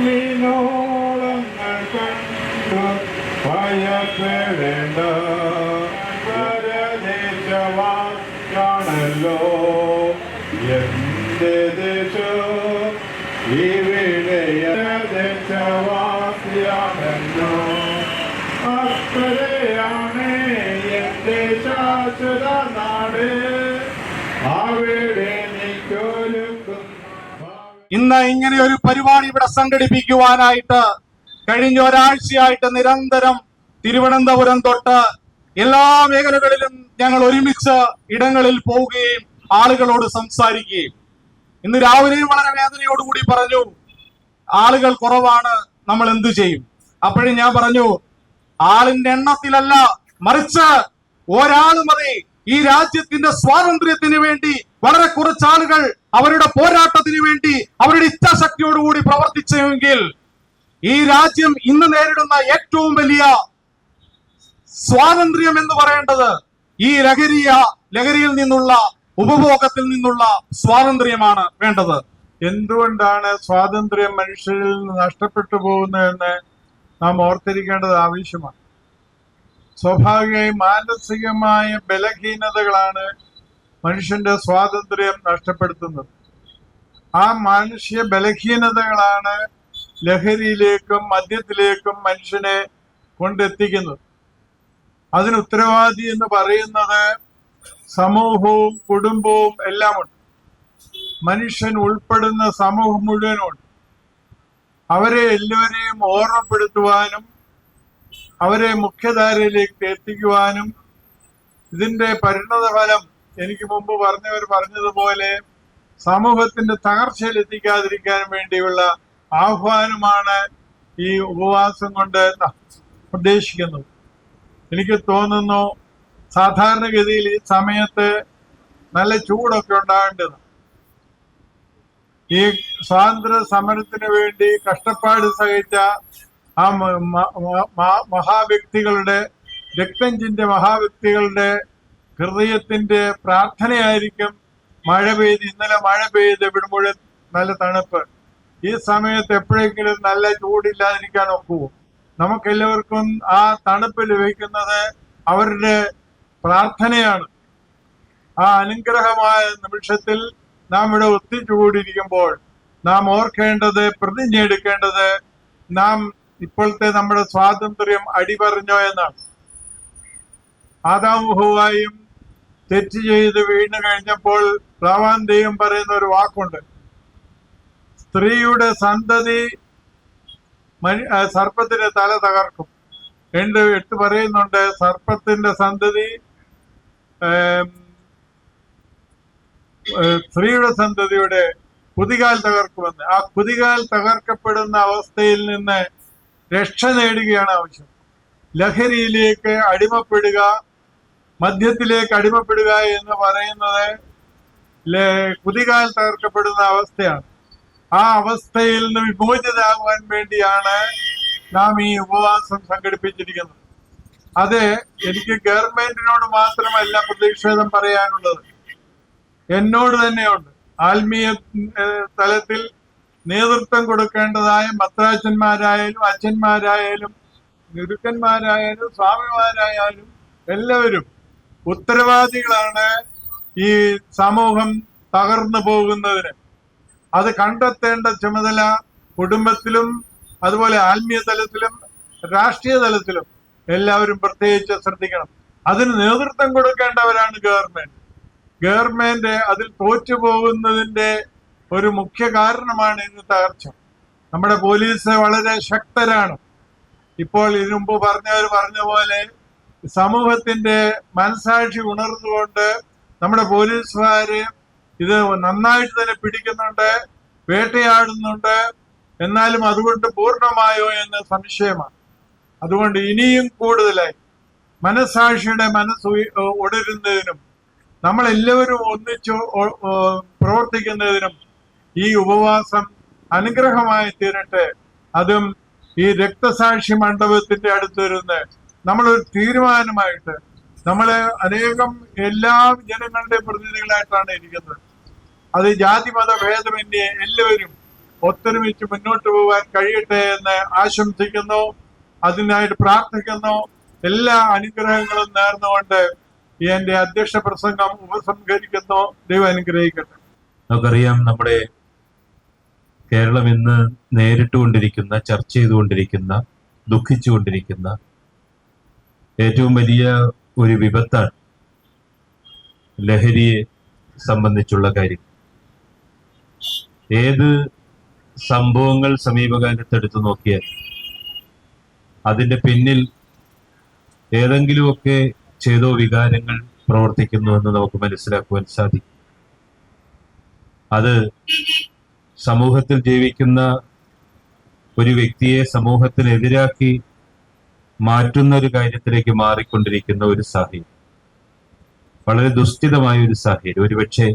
വിണ്ണോളങ്ങൾ കണ്ടു ഭയപ്പെടേണ്ട പരദേശവാസിയാണല്ലോ എന്റെ ദേശം ഇവിടെ ദേശവാസിയാണല്ലോ അക്കരെയാണ് എന്റെ ശാശ്വത നാട് അവിടെ നീക്കൊരുക്കും. ഇന്ന് ഇങ്ങനെ ഒരു പരിപാടി ഇവിടെ സംഘടിപ്പിക്കുവാനായിട്ട് കഴിഞ്ഞ ഒരാഴ്ചയായിട്ട് നിരന്തരം തിരുവനന്തപുരം തൊട്ട് എല്ലാ മേഖലകളിലും ഞങ്ങൾ ഒരുമിച്ച് ഇടങ്ങളിൽ പോവുകയും ആളുകളോട് സംസാരിക്കുകയും ഇന്ന് രാവിലെയും വളരെ വേദനയോടുകൂടി പറഞ്ഞു ആളുകൾ കുറവാണ്, നമ്മൾ എന്തു ചെയ്യും? അപ്പോഴും ഞാൻ പറഞ്ഞു ആളിന്റെ എണ്ണത്തിലല്ല, മറിച്ച് ഒരാൾ മതി ഈ രാജ്യത്തിന്റെ സ്വാതന്ത്ര്യത്തിന് വേണ്ടി വളരെ കുറച്ച് ആളുകൾ അവരുടെ പോരാട്ടത്തിന് വേണ്ടി അവരുടെ ഇച്ഛാശക്തിയോടുകൂടി പ്രവർത്തിച്ചെങ്കിൽ ഈ രാജ്യം ഇന്ന് നേരിടുന്ന ഏറ്റവും വലിയ സ്വാതന്ത്ര്യം എന്ന് പറയേണ്ടത് ഈ ലഹരിയിൽ നിന്നുള്ള ഉപഭോഗത്തിൽ നിന്നുള്ള സ്വാതന്ത്ര്യമാണ് വേണ്ടത്. എന്തുകൊണ്ടാണ് സ്വാതന്ത്ര്യം മനുഷ്യരിൽ നിന്ന് നഷ്ടപ്പെട്ടു പോകുന്നതെന്ന് നാം ഓർത്തിരിക്കേണ്ടത് ആവശ്യമാണ്. സ്വാഭാവികമായും മാനസികമായ ബലഹീനതകളാണ് മനുഷ്യന്റെ സ്വാതന്ത്ര്യം നഷ്ടപ്പെടുത്തുന്നത്. ആ മാനുഷിക ബലഹീനതകളാണ് ലഹരിയിലേക്കും മദ്യത്തിലേക്കും മനുഷ്യനെ കൊണ്ടെത്തിക്കുന്നത്. അതിന് ഉത്തരവാദി എന്ന് പറയുന്നത് സമൂഹവും കുടുംബവും എല്ലാമുണ്ട്. മനുഷ്യൻ ഉൾപ്പെടുന്ന സമൂഹം മുഴുവനുമുണ്ട്. അവരെ എല്ലാവരെയും ഓർമ്മപ്പെടുത്തുവാനും അവരെ മുഖ്യധാരയിലേക്ക് എത്തിക്കുവാനും ഇതിന്റെ പരിണത ഫലം എനിക്ക് മുമ്പ് പറഞ്ഞതുപോലെ സമൂഹത്തിന്റെ തകർച്ചയിൽ എത്തിക്കാതിരിക്കാൻ വേണ്ടിയുള്ള ആഹ്വാനമാണ് ഈ ഉപവാസം കൊണ്ട് ഉദ്ദേശിക്കുന്നത്. എനിക്ക് തോന്നുന്നു സാധാരണഗതിയിൽ ഈ സമയത്ത് നല്ല ചൂടൊക്കെ ഉണ്ടാകേണ്ടത്. ഈ സ്വാതന്ത്ര്യ സമരത്തിന് വേണ്ടി കഷ്ടപ്പാട് സഹിച്ച ആ മഹാവ്യക്തികളുടെ രക്തം ചിന്തിയ മഹാവ്യക്തികളുടെ ഹൃദയത്തിന്റെ പ്രാർത്ഥനയായിരിക്കും മഴ പെയ്ത് ഇന്നലെ മഴ പെയ്ത് ഇവിടെ മുഴുവൻ നല്ല തണുപ്പ്. ഈ സമയത്ത് എപ്പോഴെങ്കിലും നല്ല ചൂടില്ലാതിരിക്കാൻ ഒക്കുമോ? നമുക്കെല്ലാവർക്കും ആ തണുപ്പ് ലഭിക്കുന്നത് അവരുടെ പ്രാർത്ഥനയാണ്. ആ അനുഗ്രഹമായ നിമിഷത്തിൽ നാം ഇവിടെ ഒത്തുകൂടിയിരിക്കുമ്പോൾ നാം ഓർക്കേണ്ടത്, പ്രതിജ്ഞ എടുക്കേണ്ടത്, നാം ഇപ്പോഴത്തെ നമ്മുടെ സ്വാതന്ത്ര്യം അടിപറഞ്ഞോ എന്നാണ്. ആദാമും ഹവ്വായും തെറ്റ് ചെയ്ത് വീണ് കഴിഞ്ഞപ്പോൾ ദൈവം പറയുന്ന ഒരു വാക്കുണ്ട്, സ്ത്രീയുടെ സന്തതി സർപ്പത്തിന്റെ തല തകർക്കും. 8 പറയുന്നുണ്ട് സർപ്പത്തിന്റെ സന്തതി സ്ത്രീയുടെ സന്തതിയുടെ കുതികാൽ തകർക്കുമെന്ന്. ആ കുതികാൽ തകർക്കപ്പെടുന്ന അവസ്ഥയിൽ നിന്ന് രക്ഷ നേടുകയാണ് ആവശ്യം. ലഹരിയിലേക്ക് അടിമപ്പെടുക, മദ്യത്തിലേക്ക് അടിമപ്പെടുക എന്ന് പറയുന്നത് കുതികാൽ തകർക്കപ്പെടുന്ന അവസ്ഥയാണ്. ആ അവസ്ഥയിൽ നിന്ന് വിമോചിതരാകുവാൻ വേണ്ടിയാണ് നാം ഈ ഉപവാസം സംഘടിപ്പിച്ചിരിക്കുന്നത്. അത് എനിക്ക് ഗവൺമെന്റിനോട് മാത്രമല്ല പ്രതിഷേധം പറയാനുള്ളത്, എന്നോട് തന്നെയുണ്ട്. ആത്മീയ തലത്തിൽ നേതൃത്വം കൊടുക്കേണ്ടതായ മദ്രാച്ചന്മാരായാലും അച്ഛന്മാരായാലും ഗുരുക്കന്മാരായാലും സ്വാമിമാരായാലും എല്ലാവരും ഉത്തരവാദികളാണ് ഈ സമൂഹം തകർന്നു പോകുന്നതിന്. അത് കണ്ടെത്തേണ്ട ചുമതല കുടുംബത്തിലും അതുപോലെ ആത്മീയ തലത്തിലും രാഷ്ട്രീയ തലത്തിലും എല്ലാവരും പ്രത്യേകിച്ച് ശ്രദ്ധിക്കണം. അതിന് നേതൃത്വം കൊടുക്കേണ്ടവരാണ് ഗവൺമെന്റ് അതിൽ തോറ്റുപോകുന്നതിന്റെ ഒരു മുഖ്യ കാരണമാണ് ഇന്ന് തകർച്ച. നമ്മുടെ പോലീസ് വളരെ ശക്തരാണ്. ഇപ്പോൾ ഇതിനു മുമ്പ് പറഞ്ഞ പോലെ സമൂഹത്തിന്റെ മനസാക്ഷി ഉണർന്നുകൊണ്ട് നമ്മുടെ പോലീസുകാര് ഇത് നന്നായിട്ട് തന്നെ പിടിക്കുന്നുണ്ട്, വേട്ടയാടുന്നുണ്ട്. എന്നാലും അതുകൊണ്ട് പൂർണ്ണമായോ എന്ന് സംശയമാണ്. അതുകൊണ്ട് ഇനിയും കൂടുതലായി മനസാക്ഷിയുടെ മനസ്സ് ഉണരുന്നതിനും നമ്മളെല്ലാവരും ഒന്നിച്ചു പ്രവർത്തിക്കുന്നതിനും ഈ ഉപവാസം അനുഗ്രഹമായി തീരട്ടെ. അതും ഈ രക്തസാക്ഷി മണ്ഡപത്തിന്റെ അടുത്തിരുന്ന് നമ്മളൊരു തീരുമാനമായിട്ട്, നമ്മള് അനേകം എല്ലാ ജനങ്ങളുടെ പ്രതിനിധികളായിട്ടാണ് ഇരിക്കുന്നത്. അത് ജാതി മത ഭേദമന്യേ എല്ലാവരും ഒത്തൊരുമിച്ച് മുന്നോട്ട് പോകാൻ കഴിയട്ടെ എന്ന് ആശംസിക്കുന്നു. അതിനായിട്ട് പ്രാർത്ഥിക്കുന്നു. എല്ലാ അനുഗ്രഹങ്ങളും നേർന്നുകൊണ്ട് എന്റെ അധ്യക്ഷ പ്രസംഗം ഉപസംഹരിക്കുന്നു. ദൈവം അനുഗ്രഹിക്കട്ടെ. നമുക്കറിയാം, നമ്മുടെ കേരളം ഇന്ന് നേരിട്ടുകൊണ്ടിരിക്കുന്ന, ചർച്ച ചെയ്തുകൊണ്ടിരിക്കുന്ന, ദുഃഖിച്ചുകൊണ്ടിരിക്കുന്ന ഏറ്റവും വലിയ ഒരു വിപത്താണ് ലഹരിയെ സംബന്ധിച്ചുള്ള കാര്യം. ഏത് സംഭവങ്ങൾ സമീപകാലത്ത് എടുത്തു നോക്കിയാൽ അതിന്റെ പിന്നിൽ ഏതെങ്കിലുമൊക്കെ ചേതോ വികാരങ്ങൾ പ്രവർത്തിക്കുന്നുവെന്ന് നമുക്ക് മനസ്സിലാക്കുവാൻ സാധിക്കും. അത് സമൂഹത്തിൽ ജീവിക്കുന്ന ഒരു വ്യക്തിയെ സമൂഹത്തിനെതിരാക്കി മാറ്റുന്ന ഒരു കാര്യത്തിലേക്ക് മാറിക്കൊണ്ടിരിക്കുന്ന ഒരു സാഹചര്യം, വളരെ ദുസ്ഥിതമായ ഒരു സാഹചര്യം, ഒരുപക്ഷെ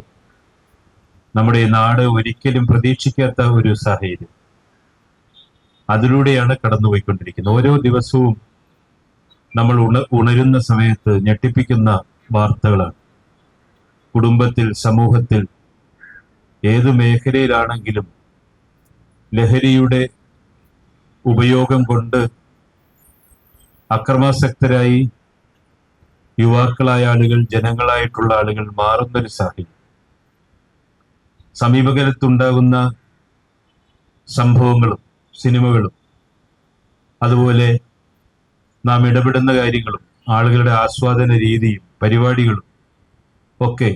നമ്മുടെ നാട് ഒരിക്കലും പ്രതീക്ഷിക്കാത്ത ഒരു സാഹചര്യം. അതിലൂടെയാണ് കടന്നുപോയിക്കൊണ്ടിരിക്കുന്നത്. ഓരോ ദിവസവും നമ്മൾ ഉണരുന്ന സമയത്ത് ഞെട്ടിപ്പിക്കുന്ന വാർത്തകളാണ്. കുടുംബത്തിൽ, സമൂഹത്തിൽ, ഏതു മേഖലയിലാണെങ്കിലും ലഹരിയുടെ ഉപയോഗം കൊണ്ട് അക്രമാസക്തരായി യുവാക്കളായ ആളുകൾ, ജനങ്ങളായിട്ടുള്ള ആളുകൾ മാറുന്നൊരു സാഹചര്യം. സമീപകാലത്തുണ്ടാകുന്ന സംഭവങ്ങളും സിനിമകളും അതുപോലെ നാം ഇടപെടുന്ന കാര്യങ്ങളും ആളുകളുടെ ആസ്വാദന രീതിയും പരിപാടികളും ഒക്കെ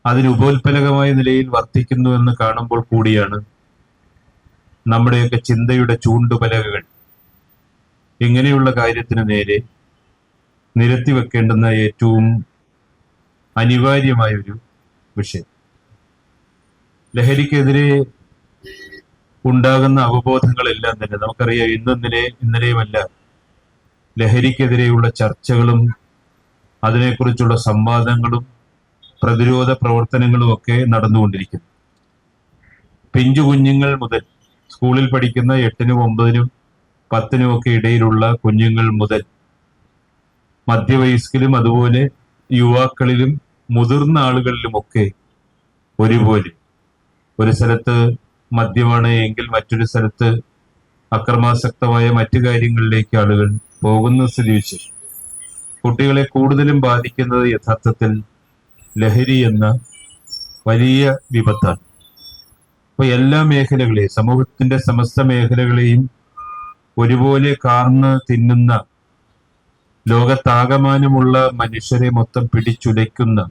അതിന് ഉപോത്പലകമായ നിലയിൽ വർത്തിക്കുന്നു എന്ന് കാണുമ്പോൾ കൂടിയാണ് നമ്മുടെയൊക്കെ ചിന്തയുടെ ചൂണ്ടുപലകകൾ ഇങ്ങനെയുള്ള കാര്യത്തിന് നേരെ നിരത്തിവെക്കേണ്ടുന്ന ഏറ്റവും അനിവാര്യമായൊരു വിഷയം. ലഹരിക്കെതിരെ ഉണ്ടാകുന്ന അവബോധങ്ങളെല്ലാം തന്നെ നമുക്കറിയാം. ഇന്നലെയുമല്ല ലഹരിക്കെതിരെയുള്ള ചർച്ചകളും അതിനെക്കുറിച്ചുള്ള സംവാദങ്ങളും പ്രതിരോധ പ്രവർത്തനങ്ങളും ഒക്കെ നടന്നുകൊണ്ടിരിക്കുന്നു. പിഞ്ചു കുഞ്ഞുങ്ങൾ മുതൽ, സ്കൂളിൽ പഠിക്കുന്ന 8-നും 9-നും 10-നും ഒക്കെ ഇടയിലുള്ള കുഞ്ഞുങ്ങൾ മുതൽ മധ്യവയസ്കരും അതുപോലെ യുവാക്കളിലും മുതിർന്ന ആളുകളിലുമൊക്കെ ഒരുപോലെ ഒരു സ്ഥലത്ത് മദ്യമാണ് എങ്കിൽ മറ്റൊരു സ്ഥലത്ത് അക്രമാസക്തമായ മറ്റു കാര്യങ്ങളിലേക്ക് ആളുകൾ പോകുന്ന സ്ഥിതിവിശേഷം. കുട്ടികളെ കൂടുതലും ബാധിക്കുന്നത് യഥാർത്ഥത്തിൽ ലഹരി എന്ന വലിയ വിപത്താണ്. അപ്പൊ എല്ലാ മേഖലകളെയും, സമൂഹത്തിന്റെ സമസ്ത മേഖലകളെയും ഒരുപോലെ കാർന്ന് തിന്നുന്ന, ലോകത്താകമാനമുള്ള മനുഷ്യരെ മൊത്തം പിടിച്ചുലയ്ക്കുന്ന,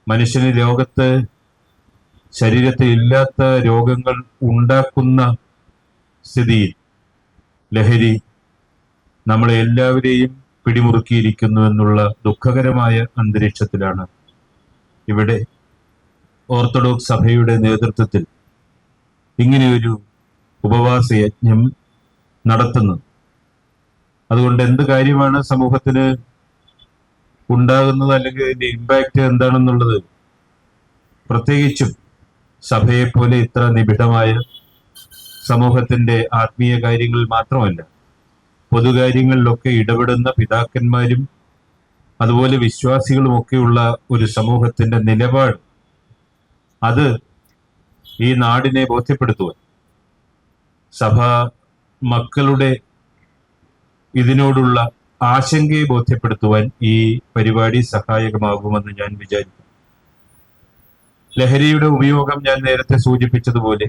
മനുഷ്യന് ലോകത്ത് ശരീരത്തിൽ ഇല്ലാത്ത രോഗങ്ങൾ ഉണ്ടാക്കുന്ന സ്ഥിതിയിൽ ലഹരി നമ്മളെ എല്ലാവരെയും പിടിമുറുക്കിയിരിക്കുന്നു എന്നുള്ള ദുഃഖകരമായ അന്തരീക്ഷത്തിലാണ് ഇവിടെ ഓർത്തഡോക്സ് സഭയുടെ നേതൃത്വത്തിൽ ഇങ്ങനെയൊരു ഉപവാസ യജ്ഞം നടത്തുന്നത്. അതുകൊണ്ട് എന്ത് കാര്യമാണ് സമൂഹത്തിന് ഉണ്ടാകുന്നത്, അല്ലെങ്കിൽ അതിന്റെ ഇമ്പാക്റ്റ് എന്താണെന്നുള്ളത്, പ്രത്യേകിച്ചും സഭയെപ്പോലെ ഇത്ര നിബിഡമായ സമൂഹത്തിന്റെ ആത്മീയ കാര്യങ്ങളിൽ മാത്രമല്ല പൊതുകാര്യങ്ങളിലൊക്കെ ഇടപെടുന്ന പിതാക്കന്മാരും അതുപോലെ വിശ്വാസികളുമൊക്കെയുള്ള ഒരു സമൂഹത്തിന്റെ നിലപാട്, അത് ഈ നാടിനെ ബോധ്യപ്പെടുത്തുവാൻ, സഭ മക്കളുടെ ഇതിനോടുള്ള ആശങ്കയെ ബോധ്യപ്പെടുത്തുവാൻ ഈ പരിപാടി സഹായകമാകുമെന്ന് ഞാൻ വിചാരിക്കുന്നു. ലഹരിയുടെ ഉപയോഗം ഞാൻ നേരത്തെ സൂചിപ്പിച്ചതുപോലെ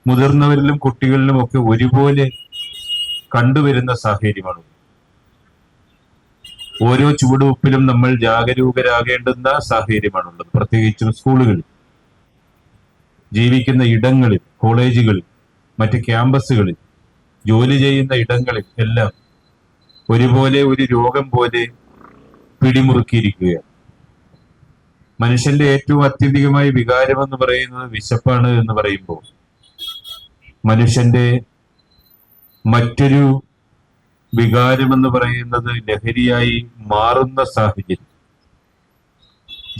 മുതിർന്നവരിലും കുട്ടികളിലും ഒക്കെ ഒരുപോലെ കണ്ടുവരുന്ന സാഹചര്യമാണ്. ഓരോ ചുവടുവെപ്പിലും നമ്മൾ ജാഗരൂകരാകേണ്ടുന്ന സാഹചര്യമാണുള്ളത്. പ്രത്യേകിച്ചും സ്കൂളുകളിൽ, ജീവിക്കുന്ന ഇടങ്ങളിൽ, കോളേജുകളിൽ, മറ്റ് ക്യാമ്പസുകളിൽ, ജോലി ചെയ്യുന്ന ഇടങ്ങളിൽ എല്ലാം ഒരുപോലെ ഒരു രോഗം പോലെ പിടിമുറുക്കിയിരിക്കുകയാണ്. മനുഷ്യന്റെ ഏറ്റവും അത്യന്തികമായ വികാരം എന്ന് പറയുന്നത് വിശപ്പാണ് എന്ന് പറയുമ്പോൾ മനുഷ്യന്റെ മറ്റൊരു വികാരമെന്ന് പറയുന്നത് ലഹരിയായി മാറുന്ന സാഹചര്യം.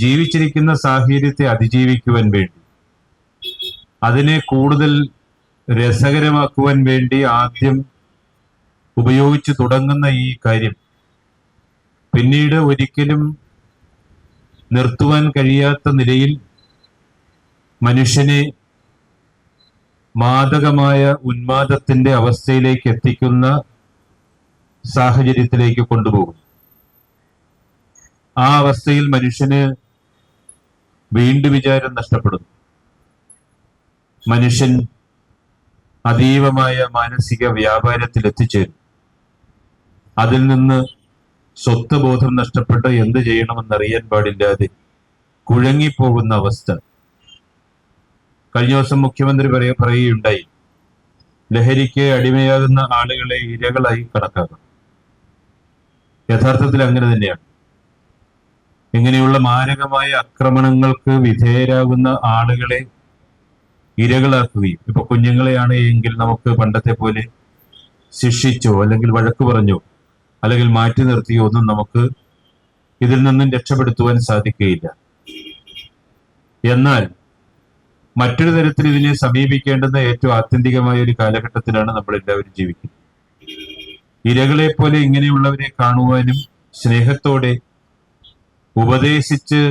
ജീവിച്ചിരിക്കുന്ന സാഹചര്യത്തെ അതിജീവിക്കുവാൻ വേണ്ടി, അതിനെ കൂടുതൽ രസകരമാക്കുവാൻ വേണ്ടി ആദ്യം ഉപയോഗിച്ചു തുടങ്ങുന്ന ഈ കാര്യം പിന്നീട് ഒരിക്കലും നിർത്തുവാൻ കഴിയാത്ത നിലയിൽ മനുഷ്യനെ മാദകമായ ഉന്മാദത്തിന്റെ അവസ്ഥയിലേക്ക് എത്തിക്കുന്ന സാഹചര്യത്തിലേക്ക് കൊണ്ടുപോകും. ആ അവസ്ഥയിൽ മനുഷ്യന് വീണ്ടും വിചാരം നഷ്ടപ്പെടുന്നു. മനുഷ്യൻ അതീവമായ മാനസിക വ്യാപാരത്തിൽ എത്തിച്ചേരും. അതിൽ നിന്ന് സ്വത്ത് ബോധം നഷ്ടപ്പെട്ട് എന്ത് ചെയ്യണമെന്നറിയാൻ പാടില്ലാതെ കുഴങ്ങിപ്പോകുന്ന അവസ്ഥ. കഴിഞ്ഞ ദിവസം മുഖ്യമന്ത്രി പറയുകയുണ്ടായി, ലഹരിക്ക് അടിമയാകുന്ന ആളുകളെ ഇരകളായി കണക്കാക്കണം. യഥാർത്ഥത്തിൽ അങ്ങനെ തന്നെയാണ്. ഇങ്ങനെയുള്ള മാരകമായ ആക്രമണങ്ങൾക്ക് വിധേയരാകുന്ന ആളുകളെ ഇരകളാക്കുകയും, ഇപ്പൊ കുഞ്ഞുങ്ങളെയാണ് എങ്കിൽ നമുക്ക് പണ്ടത്തെ പോലെ ശിക്ഷിച്ചോ അല്ലെങ്കിൽ വഴക്ക് പറഞ്ഞോ അല്ലെങ്കിൽ മാറ്റി നിർത്തിയോ ഒന്നും നമുക്ക് ഇതിൽ നിന്നും രക്ഷപ്പെടുത്തുവാൻ സാധിക്കുകയില്ല. എന്നാൽ മറ്റൊരു തരത്തിൽ ഇതിനെ സമീപിക്കേണ്ടുന്ന ഏറ്റവും ആത്യന്തികമായ ഒരു കാലഘട്ടത്തിലാണ് നമ്മൾ എല്ലാവരും ജീവിക്കുന്നത്. ഇരകളെ പോലെ ഇങ്ങനെയുള്ളവരെ കാണുവാനും സ്നേഹത്തോടെ ഉപദേശിച്ച്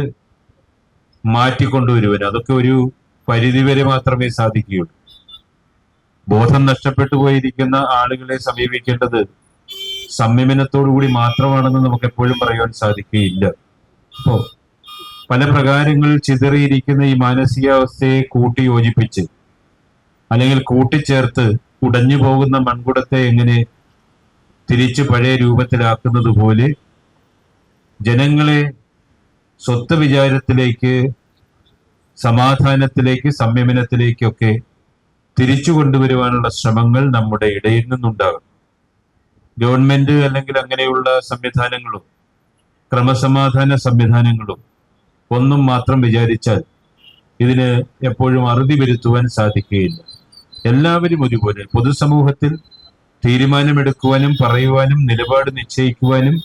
മാറ്റിക്കൊണ്ടുവരുവാനും അതൊക്കെ ഒരു പരിധിവരെ മാത്രമേ സാധിക്കുകയുള്ളൂ. ബോധം നഷ്ടപ്പെട്ടു പോയിരിക്കുന്ന ആളുകളെ സമീപിക്കേണ്ടത് സംയമനത്തോടുകൂടി മാത്രമാണെന്ന് നമുക്ക് എപ്പോഴും പറയാൻ സാധിക്കുകയില്ല. അപ്പോ പല പ്രകാരങ്ങളിൽ ചിതറിയിരിക്കുന്ന ഈ മാനസികാവസ്ഥയെ കൂട്ടി യോജിപ്പിച്ച് അല്ലെങ്കിൽ കൂട്ടിച്ചേർത്ത് ഉടഞ്ഞു പോകുന്ന മൺകുടത്തെ എങ്ങനെ തിരിച്ചു പഴയ രൂപത്തിലാക്കുന്നത് പോലെ ജനങ്ങളെ സ്വത്ത് വിചാരത്തിലേക്ക്, സമാധാനത്തിലേക്ക്, സംയമനത്തിലേക്കൊക്കെ തിരിച്ചു കൊണ്ടുവരുവാനുള്ള ശ്രമങ്ങൾ നമ്മുടെ ഇടയിൽ നിന്നുണ്ടാകും. ഗവൺമെന്റ് അല്ലെങ്കിൽ അങ്ങനെയുള്ള സംവിധാനങ്ങളും ക്രമസമാധാന സംവിധാനങ്ങളും ഒന്നും മാത്രം വിചാരിച്ചാൽ ഇതിന് എപ്പോഴും അറുതി വരുത്തുവാൻ സാധിക്കുകയില്ല. എല്ലാവരും ഒരുപോലെ പൊതുസമൂഹത്തിൽ തീരുമാനമെടുക്കുവാനും പറയുവാനും നിലപാട് നിശ്ചയിക്കുവാനും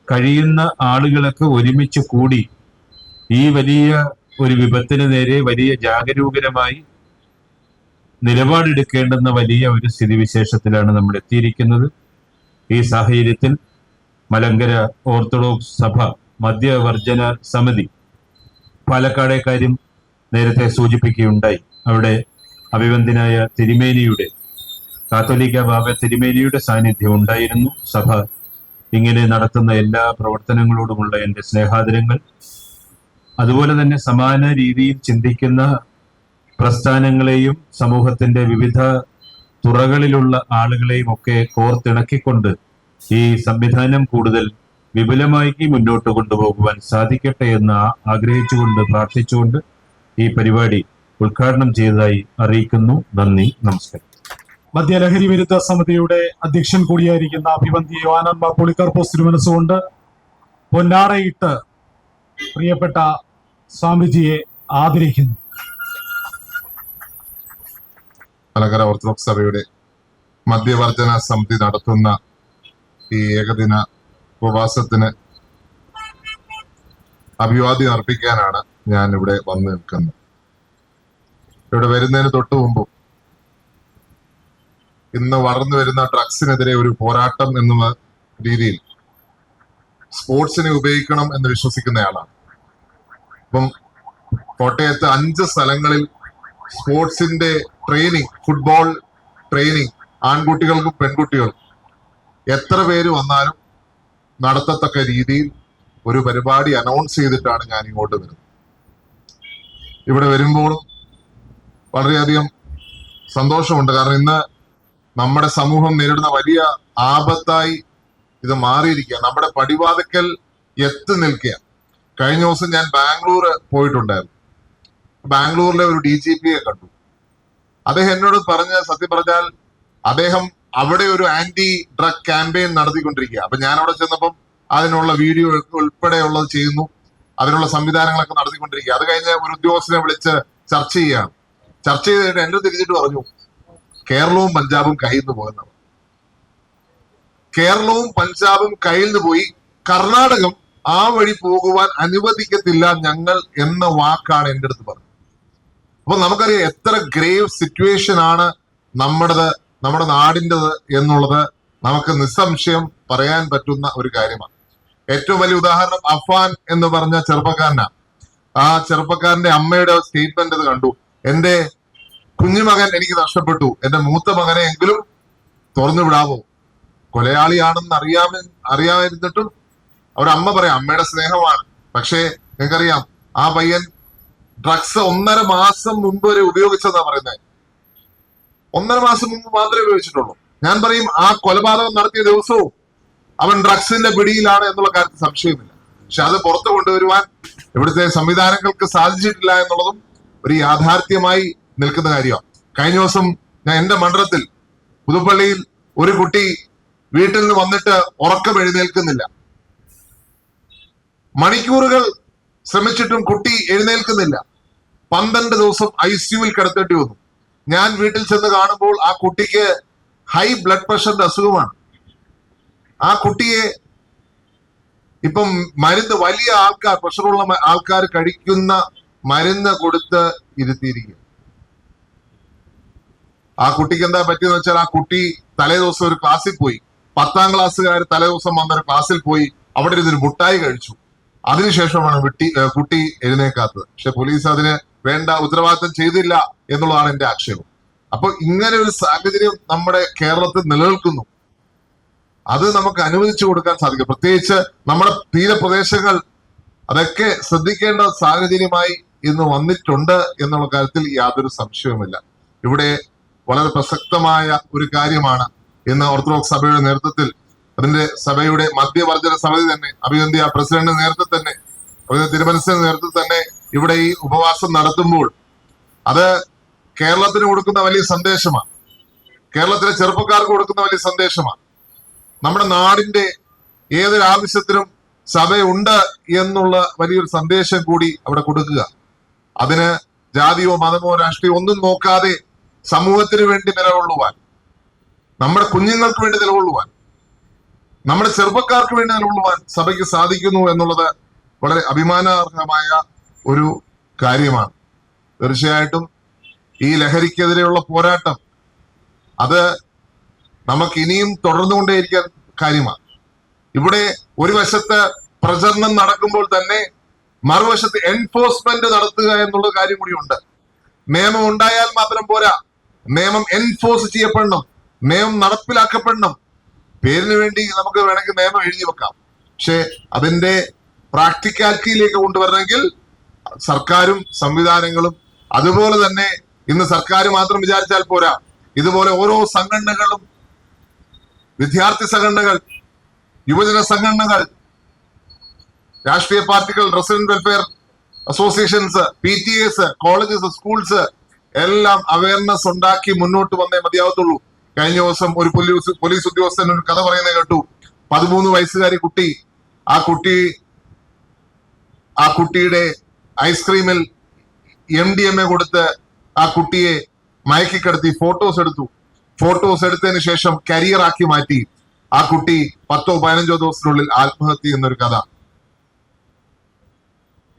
കഴിയുന്ന ആളുകളൊക്കെ ഒരുമിച്ച് കൂടി ഈ വലിയ ഒരു വിപത്തിന് നേരെ വലിയ ജാഗരൂകരമായി നിലപാടെടുക്കേണ്ടുന്ന വലിയ ഒരു സ്ഥിതിവിശേഷത്തിലാണ് നമ്മൾ എത്തിയിരിക്കുന്നത്. ഈ സാഹചര്യത്തിൽ മലങ്കര ഓർത്തഡോക്സ് സഭ മദ്യവർജന സമിതി പാലക്കാടെ കാര്യം നേരത്തെ സൂചിപ്പിക്കുകയുണ്ടായി. അവിടെ അഭിവന്ദ്യനായ തിരുമേനിയുടെ, കാത്തോലിക്ക ബാബ തിരുമേനിയുടെ സാന്നിധ്യം ഉണ്ടായിരുന്നു. സഭ ഇങ്ങനെ നടത്തുന്ന എല്ലാ പ്രവർത്തനങ്ങളോടുമുള്ള എൻ്റെ സ്നേഹാദരങ്ങൾ. അതുപോലെ തന്നെ സമാന രീതിയിൽ ചിന്തിക്കുന്ന പ്രസ്ഥാനങ്ങളെയും സമൂഹത്തിന്റെ വിവിധ തുറകളിലുള്ള ആളുകളെയും ഒക്കെ കോർത്തിണക്കിക്കൊണ്ട് ഈ സംവിധാനം കൂടുതൽ വിപുലമായി മുന്നോട്ട് കൊണ്ടുപോകുവാൻ സാധിക്കട്ടെ എന്ന് ആഗ്രഹിച്ചുകൊണ്ട് പ്രാർത്ഥിച്ചുകൊണ്ട് ഈ പരിപാടി ഉദ്ഘാടനം ചെയ്തതായി അറിയിക്കുന്നു. നന്ദി, നമസ്കാരം. മദ്യലഹരി വിരുദ്ധ സമിതിയുടെ അധ്യക്ഷൻ കൂടിയായിരിക്കുന്ന അഭിവന്ദ്യ യോഹന്നാൻ മാർ പോളികാർപ്പോസ് തിരുമനസ്സുകൊണ്ട് പൊന്നാടയിട്ട് പ്രിയപ്പെട്ട സ്വാമിജിയെ ആദരിക്കുന്നു. മലങ്കര ഓർത്തഡോക്സ് സഭയുടെ മദ്യവർജന സമിതി നടത്തുന്ന ഈ ഏകദിന ഉപവാസത്തിന് അഭിവാദ്യം അർപ്പിക്കാനാണ് ഞാൻ ഇവിടെ വന്നു നിൽക്കുന്നത്. ഇവിടെ വരുന്നതിന് തൊട്ട് മുമ്പും ഇന്ന് വളർന്നു വരുന്ന ഡ്രഗ്സിനെതിരെ ഒരു പോരാട്ടം എന്ന രീതിയിൽ സ്പോർട്സിനെ ഉപയോഗിക്കണം എന്ന് വിശ്വസിക്കുന്നയാളാണ്. അപ്പം കോട്ടയത്ത് 5 സ്ഥലങ്ങളിൽ സ്പോർട്സിന്റെ ട്രെയിനിങ്, ഫുട്ബോൾ ട്രെയിനിങ് ആൺകുട്ടികൾക്കും പെൺകുട്ടികൾക്കും എത്ര പേര് വന്നാലും നടത്തത്തക്ക രീതിയിൽ ഒരു പരിപാടി അനൗൺസ് ചെയ്തിട്ടാണ് ഞാൻ ഇങ്ങോട്ട് വരുന്നത്. ഇവിടെ വരുമ്പോഴും വളരെയധികം സന്തോഷമുണ്ട്. കാരണം ഇന്ന് നമ്മുടെ സമൂഹം നേരിടുന്ന വലിയ ആപത്തായി ഇത് മാറിയിരിക്കുക. നമ്മുടെ പടിവാതിക്കൽ എത്തി നിൽക്കുക. കഴിഞ്ഞ ദിവസം ഞാൻ ബാംഗ്ലൂർ പോയിട്ടുണ്ടായിരുന്നു. ബാംഗ്ലൂരിലെ ഒരു DGPയെ കണ്ടു. അദ്ദേഹം എന്നോട് സത്യം പറഞ്ഞാൽ അദ്ദേഹം അവിടെ ഒരു ആന്റി ഡ്രഗ് ക്യാമ്പയിൻ നടത്തിക്കൊണ്ടിരിക്കുക. അപ്പൊ ഞാൻ അവിടെ ചെന്നപ്പം അതിനുള്ള വീഡിയോ ഉൾപ്പെടെയുള്ളത് ചെയ്യുന്നു, അതിനുള്ള സംവിധാനങ്ങളൊക്കെ നടത്തിക്കൊണ്ടിരിക്കുക. അത് കഴിഞ്ഞ് ഒരു ഉദ്യോഗസ്ഥനെ വിളിച്ച് ചർച്ച ചെയ്യുകയാണ്. ചർച്ച ചെയ്തിട്ട് എന്നെ തിരിച്ചിട്ട് പറഞ്ഞു, കേരളവും പഞ്ചാബും കയ്യിൽ നിന്ന് പോകുന്നവർ, കേരളവും പഞ്ചാബും കയ്യിൽ നിന്ന് പോയി, കർണാടകം ആ വഴി പോകുവാൻ അനുവദിക്കത്തില്ല ഞങ്ങൾ എന്ന വാക്കാണ് എൻ്റെ അടുത്ത് പറഞ്ഞത്. അപ്പൊ നമുക്കറിയാം എത്ര ഗ്രേവ് സിറ്റുവേഷൻ ആണ് നമ്മുടെ നാടിൻ്റെത് എന്നുള്ളത് നമുക്ക് നിസ്സംശയം പറയാൻ പറ്റുന്ന ഒരു കാര്യമാണ്. ഏറ്റവും വലിയ ഉദാഹരണം അഫാൻ എന്ന് പറഞ്ഞ ചെറുപ്പക്കാരനാണ്. ആ ചെറുപ്പക്കാരന്റെ അമ്മയുടെ സ്റ്റേറ്റ്മെന്റ് അത് കണ്ടു. എന്റെ കുഞ്ഞുമകൻ എനിക്ക് നഷ്ടപ്പെട്ടു, എന്റെ മൂത്ത മകനെ എങ്കിലും തുറന്നു വിടാമോ? കൊലയാളിയാണെന്ന് അറിയാതിരുന്നിട്ടും അവരമ്മ പറയാം അമ്മയുടെ സ്നേഹമാണ്. പക്ഷേ നിങ്ങൾക്കറിയാം ആ പയ്യൻ ഡ്രഗ്സ് 1.5 മാസം മുമ്പ് വരെ ഉപയോഗിച്ചെന്നാ പറയുന്നത്. 1.5 മാസം മുമ്പ് മാത്രമേ ഉപയോഗിച്ചിട്ടുള്ളൂ. ഞാൻ പറയും ആ കൊലപാതകം നടത്തിയ ദിവസവും അവൻ ഡ്രഗ്സിന്റെ പിടിയിലാണ് എന്നുള്ള കാര്യത്തിൽ സംശയമില്ല. പക്ഷെ അത് പുറത്തു കൊണ്ടുവരുവാൻ ഇവിടുത്തെ സംവിധാനങ്ങൾക്ക് സാധിച്ചിട്ടില്ല എന്നുള്ളതും ഒരു യാഥാർത്ഥ്യമായി നിൽക്കുന്ന കാര്യമാണ്. കഴിഞ്ഞ ദിവസം ഞാൻ എന്റെ മണ്ഡലത്തിൽ പുതുപ്പള്ളിയിൽ ഒരു കുട്ടി വീട്ടിൽ നിന്ന് വന്നിട്ട് ഉറക്കം എഴുന്നേൽക്കുന്നില്ല. മണിക്കൂറുകൾ ശ്രമിച്ചിട്ടും കുട്ടി എഴുന്നേൽക്കുന്നില്ല. 12 ദിവസം ICUവിൽ കിടത്തേണ്ടി വന്നു. ഞാൻ വീട്ടിൽ ചെന്ന് കാണുമ്പോൾ ആ കുട്ടിക്ക് ഹൈ ബ്ലഡ് പ്രഷറിന്റെ അസുഖമാണ്. ആ കുട്ടിയെ ഇപ്പം മരുന്ന് വലിയ ആൾക്കാർ, പ്രഷറുള്ള ആൾക്കാർ കഴിക്കുന്ന മരുന്ന് കൊടുത്ത് ഇരുത്തിയിരിക്കുക. ആ കുട്ടിക്ക് എന്താ പറ്റിയെന്ന് വെച്ചാൽ ആ കുട്ടി തലേദിവസം ഒരു ക്ലാസ്സിൽ പോയി, 10ാം ക്ലാസ്സുകാർ തലേദിവസം വന്നൊരു ക്ലാസ്സിൽ പോയി അവിടെ ഇരുന്നൊരു മുട്ടായി കഴിച്ചു. അതിനുശേഷമാണ് കുട്ടി എഴുന്നേക്കാത്തത്. പക്ഷെ പോലീസ് അതിന് വേണ്ട ഉത്തരവാദിത്തം ചെയ്തില്ല എന്നുള്ളതാണ് എന്റെ ആക്ഷേപം. അപ്പൊ ഇങ്ങനെ ഒരു സാഹചര്യം നമ്മുടെ കേരളത്തിൽ നിലനിൽക്കുന്നു. അത് നമുക്ക് അനുവദിച്ചു കൊടുക്കാൻ സാധിക്കും. പ്രത്യേകിച്ച് നമ്മുടെ തീരപ്രദേശങ്ങൾ അതൊക്കെ ശ്രദ്ധിക്കേണ്ട സാഹചര്യമായി ഇന്ന് വന്നിട്ടുണ്ട് എന്നുള്ള കാര്യത്തിൽ യാതൊരു സംശയവുമില്ല. ഇവിടെ വളരെ പ്രസക്തമായ ഒരു കാര്യമാണ് ഇന്ന് ഓർത്തഡോക്സ് സഭയുടെ നേതൃത്വത്തിൽ, അതിന്റെ സഭയുടെ മധ്യവർജന സമിതി തന്നെ, അഭിവന്ധ്യ പ്രസിഡന്റ് നേതൃത്വത്തിൽ തന്നെ, തിരുമനസിന്റെ നേതൃത്വത്തിൽ തന്നെ ഇവിടെ ഈ ഉപവാസം നടത്തുമ്പോൾ അത് കേരളത്തിന് കൊടുക്കുന്ന വലിയ സന്ദേശമാണ്. കേരളത്തിലെ ചെറുപ്പക്കാർക്ക് കൊടുക്കുന്ന വലിയ സന്ദേശമാണ്. നമ്മുടെ നാടിന്റെ ഏതൊരു ആവശ്യത്തിനും സഭയുണ്ട് എന്നുള്ള വലിയൊരു സന്ദേശം കൂടി അവിടെ കൊടുക്കുക. അതിന് ജാതിയോ മതമോ രാഷ്ട്രീയോ ഒന്നും നോക്കാതെ സമൂഹത്തിന് വേണ്ടി നിലകൊള്ളുവാൻ, നമ്മുടെ കുഞ്ഞുങ്ങൾക്ക് വേണ്ടി നിലകൊള്ളുവാൻ, നമ്മുടെ ചെറുപ്പക്കാർക്ക് വേണ്ടി നിലകൊള്ളുവാൻ സഭയ്ക്ക് സാധിക്കുന്നു എന്നുള്ളത് വളരെ അഭിമാനാർഹമായ ഒരു കാര്യമാണ്. തീർച്ചയായിട്ടും ഈ ലഹരിക്കെതിരെയുള്ള പോരാട്ടം അത് നമുക്ക് ഇനിയും തുടർന്നുകൊണ്ടേയിരിക്കാൻ കാര്യമാണ്. ഇവിടെ ഒരു വശത്ത് പ്രചരണം നടക്കുമ്പോൾ തന്നെ മറുവശത്ത് എൻഫോഴ്സ്മെന്റ് നടത്തുക എന്നുള്ള കാര്യം കൂടിയുണ്ട്. നിയമം ഉണ്ടായാൽ മാത്രം പോരാ, നിയമം എൻഫോഴ്സ് ചെയ്യപ്പെടണം, നിയമം നടപ്പിലാക്കപ്പെടണം. പേരിന് വേണ്ടി നമുക്ക് വേണമെങ്കിൽ നിയമം എഴുതി വെക്കാം, പക്ഷെ അതിന്റെ പ്രാക്ടിക്കാലിറ്റിയിലേക്ക് കൊണ്ടുവരണമെങ്കിൽ സർക്കാരും സംവിധാനങ്ങളും, അതുപോലെ തന്നെ ഇന്ന് സർക്കാർ മാത്രം വിചാരിച്ചാൽ പോരാ, ഇതുപോലെ ഓരോ സംഘടനകളും, വിദ്യാർത്ഥി സംഘടനകൾ, യുവജന സംഘടനകൾ, രാഷ്ട്രീയ പാർട്ടികൾ, resident welfare associations, PTAs, colleges, schools എല്ലാം അവയർനെസ് ഉണ്ടാക്കി മുന്നോട്ട് വന്നേ മതിയാവത്തുള്ളൂ. കഴിഞ്ഞ ദിവസം ഒരു പോലീസ് ഉദ്യോഗസ്ഥൻ ഒരു കഥ പറയുന്നത് കേട്ടു. 13 വയസ്സുകാരി കുട്ടി, ആ കുട്ടിയുടെ ഐസ്ക്രീമിൽ MDMA കൊടുത്ത് ആ കുട്ടിയെ മയക്കിക്കിടത്തി ഫോട്ടോസ് എടുത്തു. ഫോട്ടോസ് എടുത്തതിന് ശേഷം കരിയർ ആക്കി മാറ്റി. ആ കുട്ടി 10-15 ദിവസത്തിനുള്ളിൽ ആത്മഹത്യ എന്നൊരു കഥ.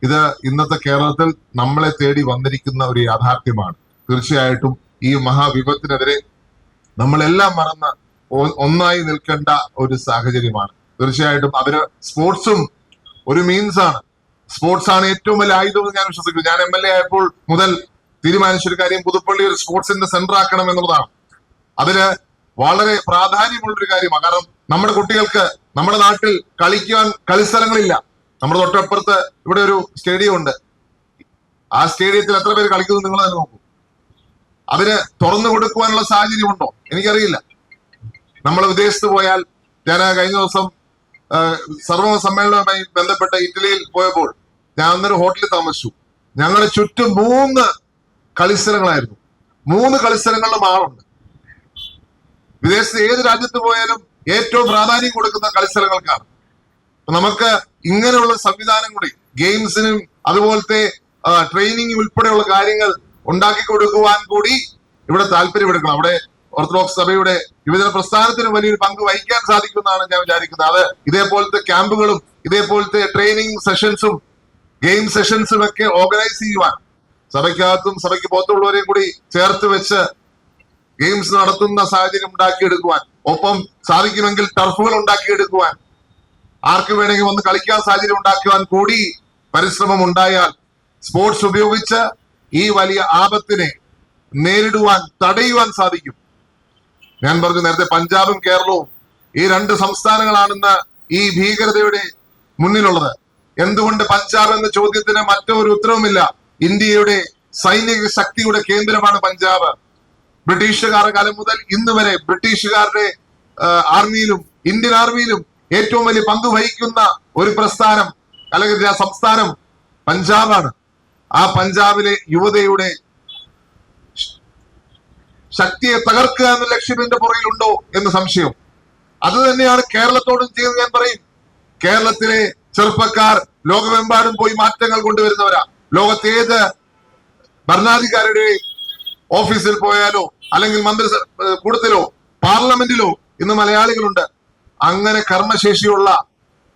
ഇത് ഇന്നത്തെ കേരളത്തിൽ നമ്മളെ തേടി വന്നിരിക്കുന്ന ഒരു യാഥാർത്ഥ്യമാണ്. തീർച്ചയായിട്ടും ഈ മഹാവിപത്തിനെതിരെ നമ്മളെല്ലാം മറന്ന് ഒന്നായി നിൽക്കേണ്ട ഒരു സാഹചര്യമാണ്. തീർച്ചയായിട്ടും അതിന് സ്പോർട്സും ഒരു മീൻസ് ആണ്. സ്പോർട്സ് ആണ് ഏറ്റവും വലിയ ആയുധമെന്ന് ഞാൻ വിശ്വസിക്കുന്നു. ഞാൻ MLA ആയപ്പോൾ മുതൽ തീരുമാനിച്ചൊരു കാര്യം പുതുപ്പള്ളി ഒരു സ്പോർട്സിന്റെ സെന്റർ ആക്കണം എന്നുള്ളതാണ്. അതിന് വളരെ പ്രാധാന്യമുള്ളൊരു കാര്യമാണ്. കാരണം നമ്മുടെ കുട്ടികൾക്ക് നമ്മുടെ നാട്ടിൽ കളിക്കുവാൻ കളിസ്ഥലങ്ങളില്ല. നമ്മുടെ തൊട്ടപ്പുറത്ത് ഇവിടെ ഒരു സ്റ്റേഡിയം ഉണ്ട്. ആ സ്റ്റേഡിയത്തിൽ എത്ര പേര് കളിക്കുന്നു നിങ്ങൾ തന്നെ നോക്കൂ. അതിന് തുറന്നു കൊടുക്കുവാനുള്ള സാഹചര്യമുണ്ടോ എനിക്കറിയില്ല. നമ്മൾ വിദേശത്ത് പോയാൽ, ഞാൻ കഴിഞ്ഞ ദിവസം സർവ്വ സമ്മേളനവുമായി ബന്ധപ്പെട്ട് ഇറ്റലിയിൽ പോയപ്പോൾ ഞാൻ അന്നൊരു ഹോട്ടലിൽ താമസിച്ചു. ഞങ്ങളുടെ ചുറ്റും 3 കളിസ്ഥലങ്ങളായിരുന്നു. 3 കളിസ്ഥലങ്ങളിലും ആളുണ്ട്. വിദേശത്ത് ഏത് രാജ്യത്ത് പോയാലും ഏറ്റവും പ്രാധാന്യം കൊടുക്കുന്ന കളിസ്ഥലങ്ങൾക്കാണ്. നമുക്ക് ഇങ്ങനെയുള്ള സംവിധാനം കൂടി ഗെയിംസിനും അതുപോലത്തെ ട്രെയിനിങ് ഉൾപ്പെടെയുള്ള കാര്യങ്ങൾ ഉണ്ടാക്കി കൊടുക്കുവാൻ കൂടി ഇവിടെ താല്പര്യമെടുക്കണം. അവിടെ ഓർത്തഡോക്സ് സഭയുടെ യുവജന പ്രസ്ഥാനത്തിന് വലിയൊരു പങ്ക് വഹിക്കാൻ സാധിക്കുമെന്നാണ് ഞാൻ വിചാരിക്കുന്നത്. അത് ഇതേപോലത്തെ ക്യാമ്പുകളും ഇതേപോലത്തെ ട്രെയിനിങ് സെഷൻസും ഗെയിം സെഷൻസും ഒക്കെ ഓർഗനൈസ് ചെയ്യുവാൻ, സഭയ്ക്കകത്തും സഭയ്ക്ക് പുറത്തുള്ളവരെയും കൂടി ചേർത്ത് വെച്ച് ഗെയിംസ് നടത്തുന്ന സാഹചര്യം ഉണ്ടാക്കിയെടുക്കുവാൻ, ഒപ്പം സാധിക്കുമെങ്കിൽ ടർഫുകൾ ഉണ്ടാക്കിയെടുക്കുവാൻ, ആർക്ക് വേണമെങ്കിൽ വന്ന് കളിക്കാൻ സാഹചര്യം ഉണ്ടാക്കുവാൻ കൂടി പരിശ്രമം ഉണ്ടായാൽ സ്പോർട്സ് ഉപയോഗിച്ച് ഈ വലിയ ആപത്തിനെ നേരിടുവാൻ, തടയുവാൻ സാധിക്കും. ഞാൻ പറഞ്ഞു നേരത്തെ പഞ്ചാബും കേരളവും ഈ രണ്ട് സംസ്ഥാനങ്ങളാണെന്ന് ഈ ഭീകരതയുടെ മുന്നിലുള്ളത്. എന്തുകൊണ്ട് പഞ്ചാബ് എന്ന ചോദ്യത്തിന് മറ്റൊരു ഉത്തരവുമില്ല. ഇന്ത്യയുടെ സൈനിക ശക്തിയുടെ കേന്ദ്രമാണ് പഞ്ചാബ്. ബ്രിട്ടീഷുകാരുടെ കാലം മുതൽ ഇന്ന് വരെ ബ്രിട്ടീഷുകാരുടെ ആർമിയിലും ഇന്ത്യൻ ആർമിയിലും ഏറ്റവും വലിയ പങ്ക് വഹിക്കുന്ന ഒരു പ്രസ്ഥാനം അല്ലെങ്കിൽ സംസ്ഥാനം പഞ്ചാബാണ്. ആ പഞ്ചാബിലെ യുവതയുടെ ശക്തിയെ തകർക്കുക എന്ന ലക്ഷ്യം എന്റെ പുറകിലുണ്ടോ എന്ന് സംശയം. അത് തന്നെയാണ് കേരളത്തോടും ചെയ്ത് ഞാൻ പറയും. കേരളത്തിലെ ചെറുപ്പക്കാർ ലോകമെമ്പാടും പോയി മാറ്റങ്ങൾ കൊണ്ടുവരുന്നവരാ. ലോകത്തെ ഏത് ഭരണാധികാരിയുടെ ഓഫീസിൽ പോയാലോ അല്ലെങ്കിൽ മന്ത്രി കൂടത്തിലോ പാർലമെന്റിലോ ഇന്ന് മലയാളികളുണ്ട്. അങ്ങനെ കർമ്മശേഷിയുള്ള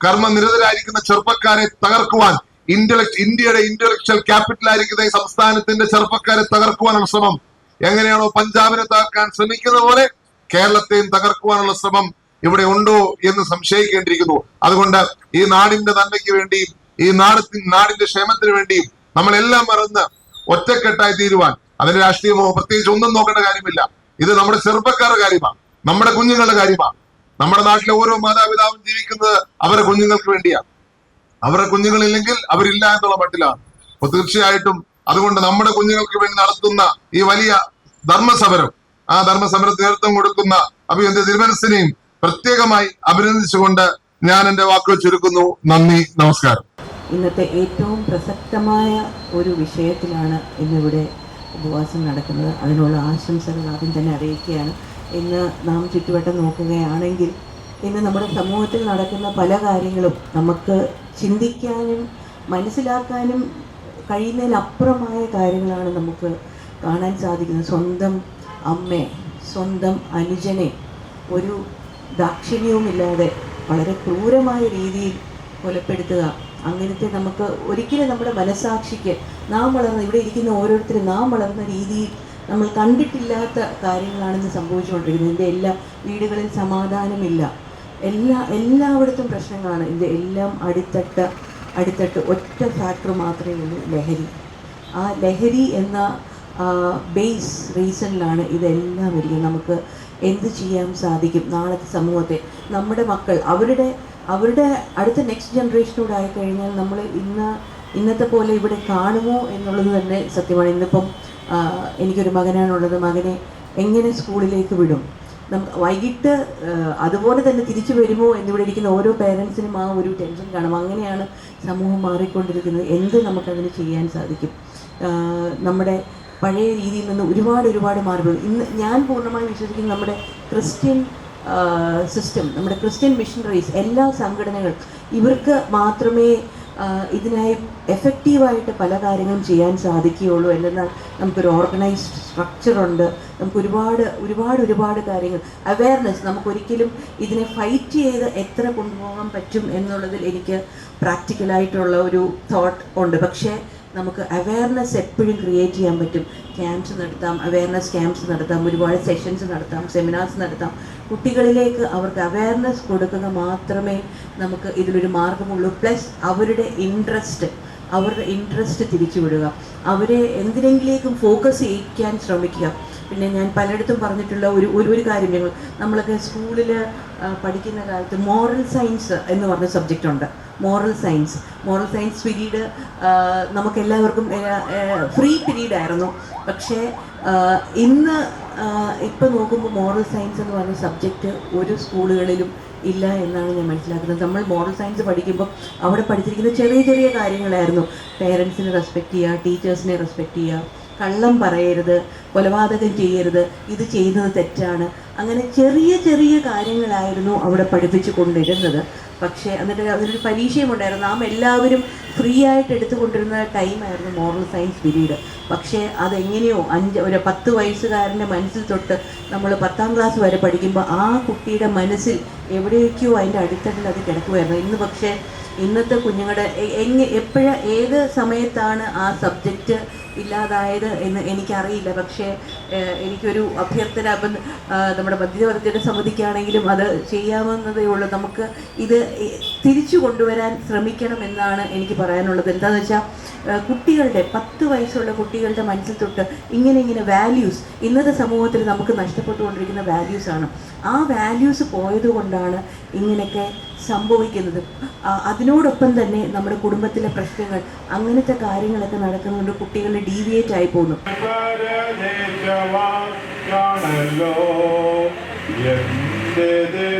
കർമ്മനിരതരായിരിക്കുന്ന ചെറുപ്പക്കാരെ തകർക്കുവാൻ ഇന്ത്യയുടെ ഇന്റലക്ച്വൽ ക്യാപിറ്റൽ ആയിരിക്കുന്ന ഈ സംസ്ഥാനത്തിന്റെ ചെറുപ്പക്കാരെ തകർക്കുവാനുള്ള ശ്രമം എങ്ങനെയാണോ പഞ്ചാബിനെ തകർക്കാൻ ശ്രമിക്കുന്ന പോലെ കേരളത്തെയും തകർക്കുവാനുള്ള ശ്രമം ഇവിടെ ഉണ്ടോ എന്ന് സംശയിക്കേണ്ടിയിരിക്കുന്നു. അതുകൊണ്ട് ഈ നാടിന്റെ നന്മയ്ക്ക് വേണ്ടിയും ഈ നാടിന്റെ ക്ഷേമത്തിന് വേണ്ടിയും നമ്മളെല്ലാം മറന്ന് ഒറ്റക്കെട്ടായി തീരുവാൻ, അതിന്റെ രാഷ്ട്രീയമോ പ്രത്യേകിച്ച് ഒന്നും നോക്കേണ്ട കാര്യമില്ല. ഇത് നമ്മുടെ ചെറുപ്പക്കാരുടെ കാര്യമാണ്, നമ്മുടെ കുഞ്ഞുങ്ങളുടെ കാര്യമാണ്. നമ്മുടെ നാട്ടിലെ ഓരോ മാതാപിതാവും ജീവിക്കുന്നത് അവരുടെ കുഞ്ഞുങ്ങൾക്ക് വേണ്ടിയാണ്. അവരുടെ കുഞ്ഞുങ്ങളില്ലെങ്കിൽ അവരില്ല എന്നുള്ള മട്ടിലാണ്. അപ്പൊ തീർച്ചയായിട്ടും അതുകൊണ്ട് നമ്മുടെ കുഞ്ഞുങ്ങൾക്ക് വേണ്ടി നടത്തുന്ന ഈ വലിയ ധർമ്മസമരം, ആ ധർമ്മസമരത്തിന് നേതൃത്വം കൊടുക്കുന്ന അഭിനന്ദ തിരുമനസിനെയും പ്രത്യേകമായി അഭിനന്ദിച്ചുകൊണ്ട് ഞാൻ എന്റെ വാക്കുകൾ ചുരുക്കുന്നു. നന്ദി, നമസ്കാരം. ഇന്നത്തെ ഏറ്റവും പ്രസക്തമായ ഒരു വിഷയത്തിലാണ് ഇന്നിവിടെ ഉപവാസം നടക്കുന്നത്. അതിനുള്ള ആശംസകൾ ആദ്യം തന്നെ അറിയിക്കുകയാണ്. ഇന്ന് നാം ചുറ്റുവട്ടം നോക്കുകയാണെങ്കിൽ ഇന്ന് നമ്മുടെ സമൂഹത്തിൽ നടക്കുന്ന പല കാര്യങ്ങളും നമുക്ക് ചിന്തിക്കാനും മനസ്സിലാക്കാനും കഴിയുന്നതിനപ്പുറമായ കാര്യങ്ങളാണ് നമുക്ക് കാണാൻ സാധിക്കുന്നത്. സ്വന്തം അമ്മയെ, സ്വന്തം അനുജനെ ഒരു ദാക്ഷിണ്യവുമില്ലാതെ വളരെ ക്രൂരമായ രീതിയിൽ കൊലപ്പെടുത്തുക, അങ്ങനത്തെ നമുക്ക് ഒരിക്കലും നമ്മുടെ മനസാക്ഷിക്ക് നാം വളർന്ന ഇവിടെ ഇരിക്കുന്ന ഓരോരുത്തരും നാം വളർന്ന രീതിയിൽ നമ്മൾ കണ്ടിട്ടില്ലാത്ത കാര്യങ്ങളാണെന്ന് സംഭവിച്ചുകൊണ്ടിരിക്കുന്നത്. ഇതിൻ്റെ എല്ലാ വീടുകളിൽ സമാധാനമില്ല, എല്ലായിടത്തും പ്രശ്നങ്ങളാണ്. ഇതിൻ്റെ എല്ലാം അടിത്തട്ട് ഒറ്റ ഫാക്ടർ മാത്രമേ ഉള്ളൂ, ലഹരി. ആ ലഹരി എന്ന ബേസ് റീസണിലാണ് ഇതെല്ലാം ഇരിക്കുന്നത്. നമുക്ക് എന്ത് ചെയ്യാൻ സാധിക്കും? നാളത്തെ സമൂഹത്തെ, നമ്മുടെ മക്കൾ, അവരുടെ അടുത്ത നെക്സ്റ്റ് ജനറേഷനോട് ആയിക്കഴിഞ്ഞാൽ നമ്മൾ ഇന്നത്തെ പോലെ ഇവിടെ കാണുമോ എന്നുള്ളത് തന്നെ സത്യമാണ്. ഇന്നിപ്പം എനിക്കൊരു മകനാണുള്ളത്. മകനെ എങ്ങനെ സ്കൂളിലേക്ക് വിടും? വൈകിട്ട് അതുപോലെ തന്നെ തിരിച്ചു വരുമോ എന്നിവിടെ ഇരിക്കുന്ന ഓരോ പേരൻസിനും ആ ഒരു ടെൻഷൻ കാണും. അങ്ങനെയാണ് സമൂഹം മാറിക്കൊണ്ടിരിക്കുന്നത്. എന്ത് നമുക്കതിന് ചെയ്യാൻ സാധിക്കും? നമ്മുടെ പഴയ രീതിയിൽ നിന്ന് ഒരുപാട് മാറിപ്പോയി. ഇന്ന് ഞാൻ പൂർണ്ണമായും വിശ്വസിക്കുന്നത് നമ്മുടെ ക്രിസ്ത്യൻ സിസ്റ്റം, നമ്മുടെ ക്രിസ്ത്യൻ മിഷണറീസ്, എല്ലാ സംഘടനകൾ, ഇവർക്ക് മാത്രമേ ഇതിനായി എഫക്റ്റീവായിട്ട് പല കാര്യങ്ങളും ചെയ്യാൻ സാധിക്കുകയുള്ളൂ. എന്നാൽ നമുക്കൊരു ഓർഗനൈസ്ഡ് സ്ട്രക്ചറുണ്ട്, നമുക്ക് ഒരുപാട് കാര്യങ്ങൾ, അവെയർനെസ്, നമുക്കൊരിക്കലും ഇതിനെ ഫൈറ്റ് ചെയ്ത് എത്ര കൊണ്ടുപോകാൻ പറ്റും എന്നുള്ളതിൽ എനിക്ക് പ്രാക്ടിക്കലായിട്ടുള്ള ഒരു തോട്ട് ഉണ്ട്. പക്ഷേ നമുക്ക് അവെയർനെസ് എപ്പോഴും ക്രിയേറ്റ് ചെയ്യാൻ പറ്റും. ക്യാമ്പ്സ് നടത്താം, അവെയർനെസ് ക്യാമ്പ്സ് നടത്താം, ഒരുപാട് സെഷൻസ് നടത്താം, സെമിനാർസ് നടത്താം. കുട്ടികളിലേക്ക് അവർക്ക് അവെയർനെസ് കൊടുക്കുക മാത്രമേ നമുക്ക് ഇതിലൊരു മാർഗമുള്ളൂ. പ്ലസ് അവരുടെ ഇൻട്രസ്റ്റ് തിരിച്ചുവിടുക, അവരെ എന്തിനെങ്കിലേക്കും ഫോക്കസ് ചെയ്യിക്കാൻ ശ്രമിക്കുക. പിന്നെ ഞാൻ പലയിടത്തും പറഞ്ഞിട്ടുള്ള ഒരു കാര്യം, നമ്മളൊക്കെ സ്കൂളിൽ പഠിക്കുന്ന കാലത്ത് മോറൽ സയൻസ് എന്ന് പറഞ്ഞ സബ്ജക്റ്റ് ഉണ്ട്. മോറൽ സയൻസ് പീരീഡ് നമുക്കെല്ലാവർക്കും ഫ്രീ പീരീഡ് ആയിരുന്നു. പക്ഷേ ഇപ്പം നോക്കുമ്പോൾ മോറൽ സയൻസ് എന്ന് പറഞ്ഞ സബ്ജക്റ്റ് ഒരു സ്കൂളുകളിലും ഇല്ല എന്നാണ് ഞാൻ മനസ്സിലാക്കുന്നത്. നമ്മൾ മോറൽ സയൻസ് പഠിക്കുമ്പോൾ അവിടെ പഠിച്ചിരിക്കുന്ന ചെറിയ കാര്യങ്ങളായിരുന്നു. പേരൻസിനെ റെസ്പെക്റ്റ് ചെയ്യുക, ടീച്ചേഴ്സിനെ റെസ്പെക്റ്റ് ചെയ്യുക, കള്ളം പറയരുത്, കൊലപാതകം ചെയ്യരുത്, ഇത് ചെയ്യുന്നത് തെറ്റാണ്, അങ്ങനെ ചെറിയ കാര്യങ്ങളായിരുന്നു അവിടെ പഠിപ്പിച്ചു കൊണ്ടിരുന്നത്. പക്ഷേ എന്നിട്ട് അതിനൊരു പരീക്ഷയും ഉണ്ടായിരുന്നു. നാം എല്ലാവരും ഫ്രീ ആയിട്ട് എടുത്തുകൊണ്ടിരുന്ന ടൈമായിരുന്നു മോറൽ സയൻസ് പീരീഡ്. പക്ഷേ അതെങ്ങനെയോ ഒരു 10 വയസ്സുകാരൻ്റെ മനസ്സിൽ തൊട്ട് നമ്മൾ 10ാം ക്ലാസ് വരെ പഠിക്കുമ്പോൾ ആ കുട്ടിയുടെ മനസ്സിൽ എവിടെയൊക്കെയോ അതിൻ്റെ അടിത്തട്ടിൽ അത് കിടക്കുമായിരുന്നു. ഇന്ന് പക്ഷേ ഇന്നത്തെ കുഞ്ഞുങ്ങളുടെ ഏത് സമയത്താണ് ആ സബ്ജക്റ്റ് ഇല്ലാതായത് എന്ന് എനിക്കറിയില്ല. പക്ഷേ എനിക്കൊരു അഭ്യർത്ഥന, അപ്പം നമ്മുടെ മധ്യവർഗ സമിതിക്കാണെങ്കിലും അത് ചെയ്യാവുന്നതേ ഉള്ളൂ. നമുക്ക് ഇത് തിരിച്ചു കൊണ്ടുവരാൻ ശ്രമിക്കണമെന്നാണ് എനിക്ക് പറയാനുള്ളത്. എന്താണെന്ന് വെച്ചാൽ കുട്ടികളുടെ 10 വയസ്സുള്ള കുട്ടികളുടെ മനസ്സിൽ തൊട്ട് ഇങ്ങനെ വാല്യൂസ് ഇന്നത്തെ സമൂഹത്തിൽ നമുക്ക് നഷ്ടപ്പെട്ടുകൊണ്ടിരിക്കുന്ന വാല്യൂസാണ്. ആ വാല്യൂസ് പോയതുകൊണ്ടാണ് ഇങ്ങനെയൊക്കെ സംഭവിക്കുന്നത്. അതിനോടൊപ്പം തന്നെ നമ്മുടെ കുടുംബത്തിലെ പ്രശ്നങ്ങൾ അങ്ങനത്തെ കാര്യങ്ങളൊക്കെ നടക്കുന്നുണ്ട്. കുട്ടികൾ ഡീവിയേറ്റ് ആയി പോകുന്നു. ോ